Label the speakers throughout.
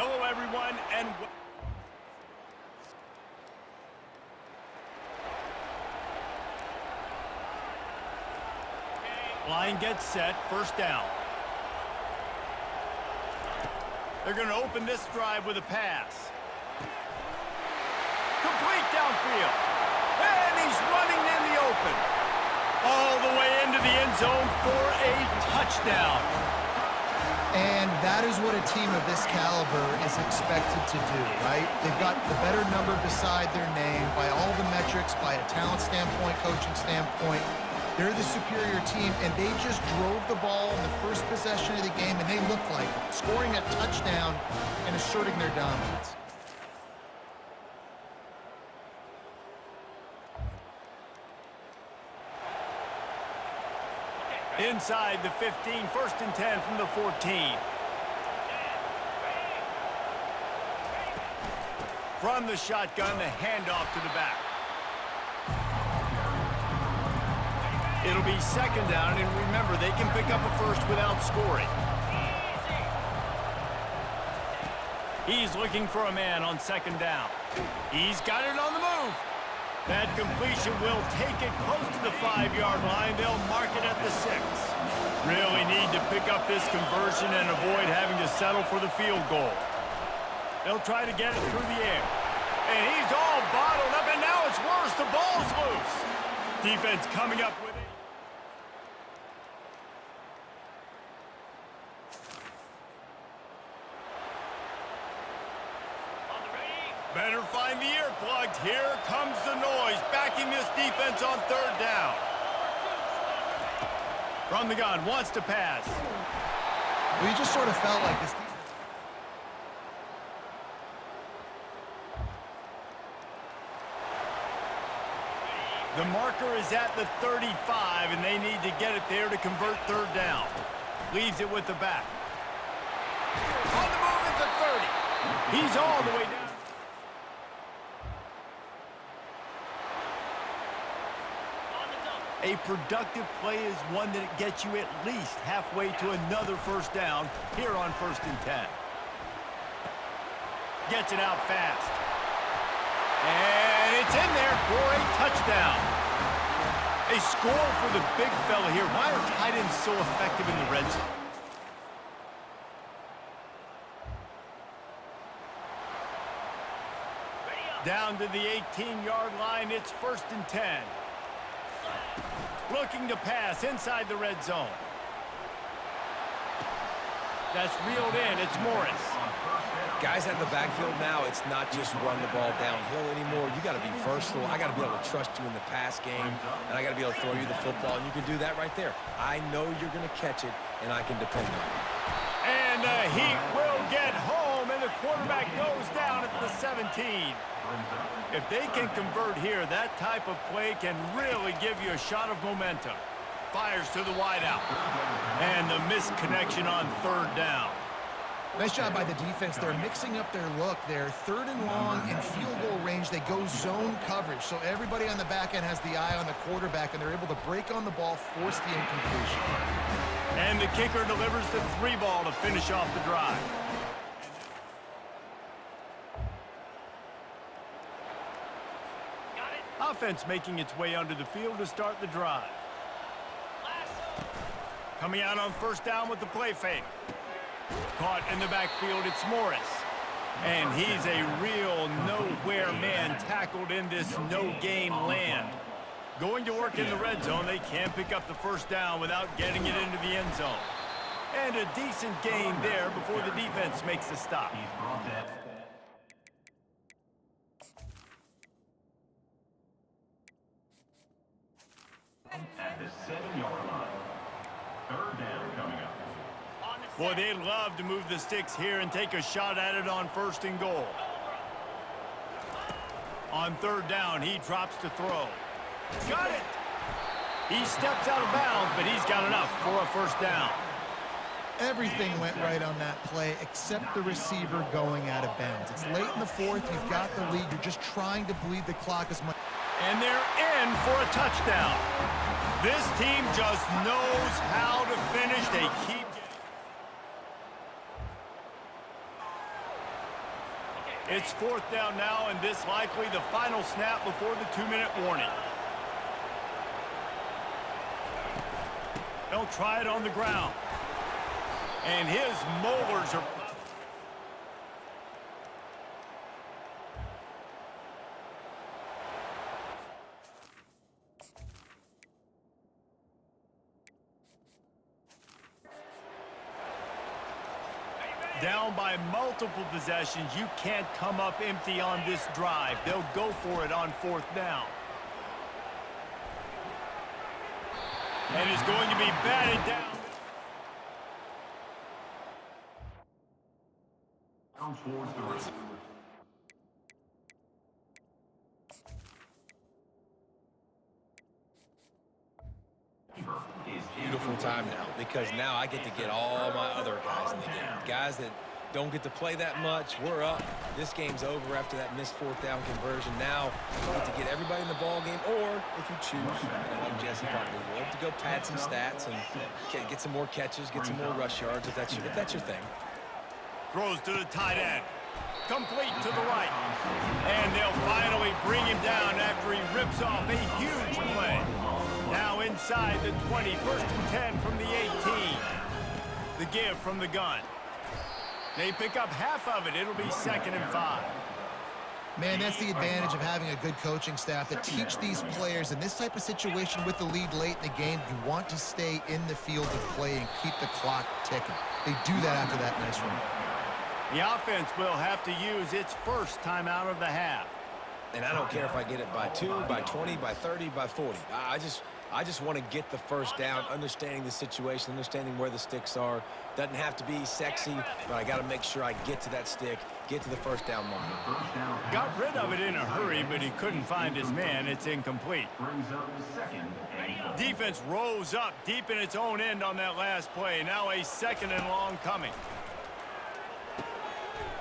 Speaker 1: Hello, everyone, and line gets set, first down. They're going to open this drive with a pass. Complete downfield. And he's running in the open. All the way into the end zone for a touchdown.
Speaker 2: And that is what a team of this caliber is expected to do, right? They've got the better number beside their name by all the metrics, by a talent standpoint, coaching standpoint. They're the superior team, and they just drove the ball in the first possession of the game, and they looked like scoring a touchdown and asserting their dominance.
Speaker 1: Inside the 15, first and 10 from the 14. From the shotgun, the handoff to the back. It'll be second down, and remember, they can pick up a first without scoring. He's looking for a man on second down. He's got it on the move. That completion will take it close to the 5-yard line. They'll mark it at the 6. Really need to pick up this conversion and avoid having to settle for the field goal. They'll try to get it through the air. And he's all bottled up, and now it's worse. The ball's loose. Defense coming up with it. Better find the earplugs. Here comes the noise, backing this defense on third down. From the gun, wants to pass.
Speaker 2: Well, you just sort of felt like this defense.
Speaker 1: The marker is at the 35, and they need to get it there to convert third down. Leaves it with the back. On the move at the 30. He's all the way down. A productive play is one that gets you at least halfway to another first down here on first and 10. Gets it out fast. And it's in there for a touchdown. A score for the big fella here. Why are tight ends so effective in the red zone? Down to the 18-yard line, it's first and 10. Looking to pass inside the red zone. That's reeled in. It's Morris.
Speaker 3: Guys at the backfield now, it's not just run the ball downhill anymore. You got to be versatile. I got to be able to trust you in the pass game, and I got to be able to throw you the football, and you can do that right there. I know you're going to catch it, and I can depend on it.
Speaker 1: And the Heat will get home, and the quarterback goes down at the 17. If they can convert here, that type of play can really give you a shot of momentum. Fires to the wideout. And the missed connection on third down.
Speaker 2: Nice job by the defense. They're mixing up their look there. Third and long in field goal range. They go zone coverage. So everybody on the back end has the eye on the quarterback, and they're able to break on the ball, force the incompletion.
Speaker 1: And the kicker delivers the 3 ball to finish off the drive. Offense making its way onto the field to start the drive. Coming out on first down with the play fake. Caught in the backfield, it's Morris. And he's a real nowhere man tackled in this no-gain land. Going to work in the red zone, they can pick up the first down without getting it into the end zone. And a decent gain there before the defense makes the stop.
Speaker 4: At the 7-yard line. Third down coming up.
Speaker 1: Boy, they'd love to move the sticks here and take a shot at it on first and goal. On third down, he drops to throw. Got it! He steps out of bounds, but he's got enough for a first down.
Speaker 2: Everything went right on that play except the receiver going out of bounds. It's late in the fourth. You've got the lead. You're just trying to bleed the clock as much.
Speaker 1: And they're in for a touchdown. This team just knows how to finish. They keep getting. It's 4th down now, and this likely the final snap before the 2-minute warning. They'll try it on the ground. And his molars are... Down by multiple possessions, you can't come up empty on this drive. They'll go for it on 4th down. And it's going to be batted down.
Speaker 4: Down towards the receiver.
Speaker 3: Beautiful time now, because now I get to get all my other guys in the game. Guys that don't get to play that much. We're up. This game's over after that missed 4th down conversion. Now we get to get everybody in the ball game, or if you choose, like Jesse probably would, to go pad some stats and get some more catches, get some more rush yards if that's your thing.
Speaker 1: Throws to the tight end. Complete to the right. And they'll finally bring him down after he rips off a huge play. Now inside the 20, 1st and 10 from the 18. The give from the gun. They pick up half of it. It'll be 2nd and 5.
Speaker 2: Man, that's the advantage of having a good coaching staff that teach these players in this type of situation with the lead late in the game. You want to stay in the field of play and keep the clock ticking. They do that after that nice run.
Speaker 1: The offense will have to use its first timeout of the half.
Speaker 3: And I don't care if I get it by 2, by 20, by 30, by 40. I just want to get the first down, understanding the situation, understanding where the sticks are. Doesn't have to be sexy, but I got to make sure I get to that stick, get to the first down marker.
Speaker 1: Got rid of it in a hurry, but he couldn't find his man. It's incomplete.
Speaker 4: Brings up 2nd and 4.
Speaker 1: Defense rose up deep in its own end on that last play. Now a 2nd and long coming.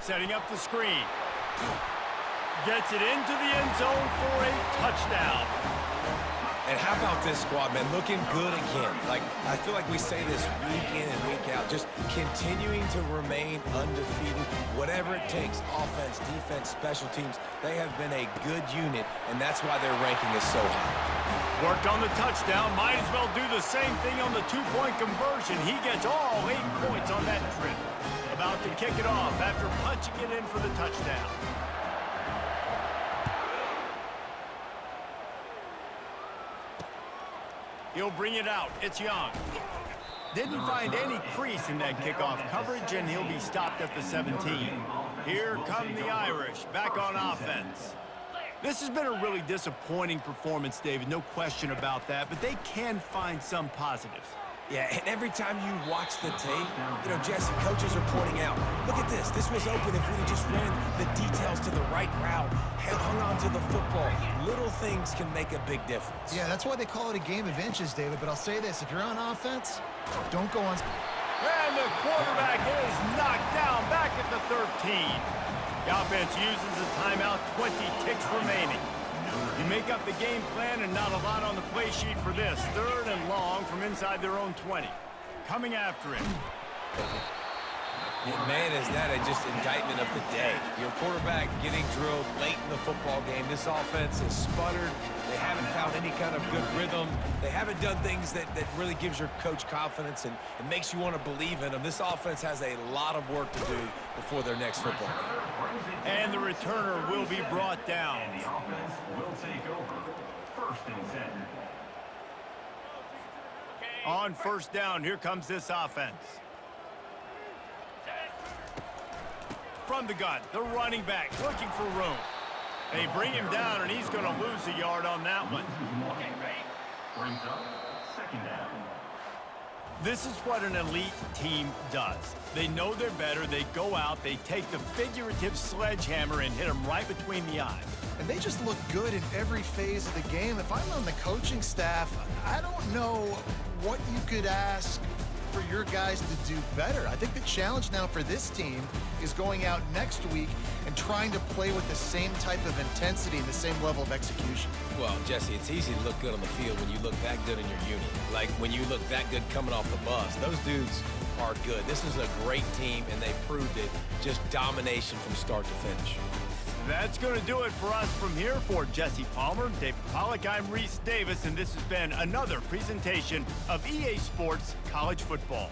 Speaker 1: Setting up the screen. Gets it into the end zone for a touchdown.
Speaker 3: And how about this squad, man? Looking good again. Like, I feel like we say this week in and week out, just continuing to remain undefeated. Whatever it takes, offense, defense, special teams, they have been a good unit, and that's why their ranking is so high.
Speaker 1: Worked on the touchdown. Might as well do the same thing on the 2-point conversion. He gets all 8 points on that trip. About to kick it off after punching it in for the touchdown. He'll bring it out. It's Young. Didn't find any crease in that kickoff coverage, and he'll be stopped at the 17. Here come the Irish, back on offense. This has been a really disappointing performance, David, no question about that, but they can find some positives.
Speaker 3: Yeah, and every time you watch the tape, Jesse, coaches are pointing out, look at this. This was open if we just ran the details to the right route, hung on to the football. Little things can make a big difference.
Speaker 2: Yeah, that's why they call it a game of inches, David. But I'll say this, if you're on offense, don't go on...
Speaker 1: And the quarterback is knocked down back at the 13. The offense uses a timeout, 20 ticks remaining. You make up the game plan and not a lot on the play sheet for this. 3rd and long from inside their own 20. Coming after it.
Speaker 3: Yeah, man, is that just indictment of the day. Your quarterback getting drilled late in the football game. This offense has sputtered. They haven't found any kind of good rhythm. They haven't done things that really gives your coach confidence and makes you want to believe in them. This offense has a lot of work to do before their next football game.
Speaker 1: And the returner will be brought down.
Speaker 4: And the offense will take over. 1st and 10.
Speaker 1: On 1st down, here comes this offense. From the gun, the running back looking for room. They bring him down, and he's going to lose a yard on that one.
Speaker 4: Brings up 2nd down.
Speaker 1: This is what an elite team does. They know they're better. They go out, they take the figurative sledgehammer and hit them right between the eyes.
Speaker 2: And they just look good in every phase of the game. If I'm on the coaching staff, I don't know what you could ask for your guys to do better. I think the challenge now for this team is going out next week and trying to play with the same type of intensity and the same level of execution.
Speaker 3: Well, Jesse, it's easy to look good on the field when you look that good in your unit. Like when you look that good coming off the bus. Those dudes, are good. This is a great team, and they proved it. Just domination from start to finish.
Speaker 1: That's going to do it for us from here. For Jesse Palmer, David Pollack, I'm Reese Davis, and this has been another presentation of EA Sports College Football.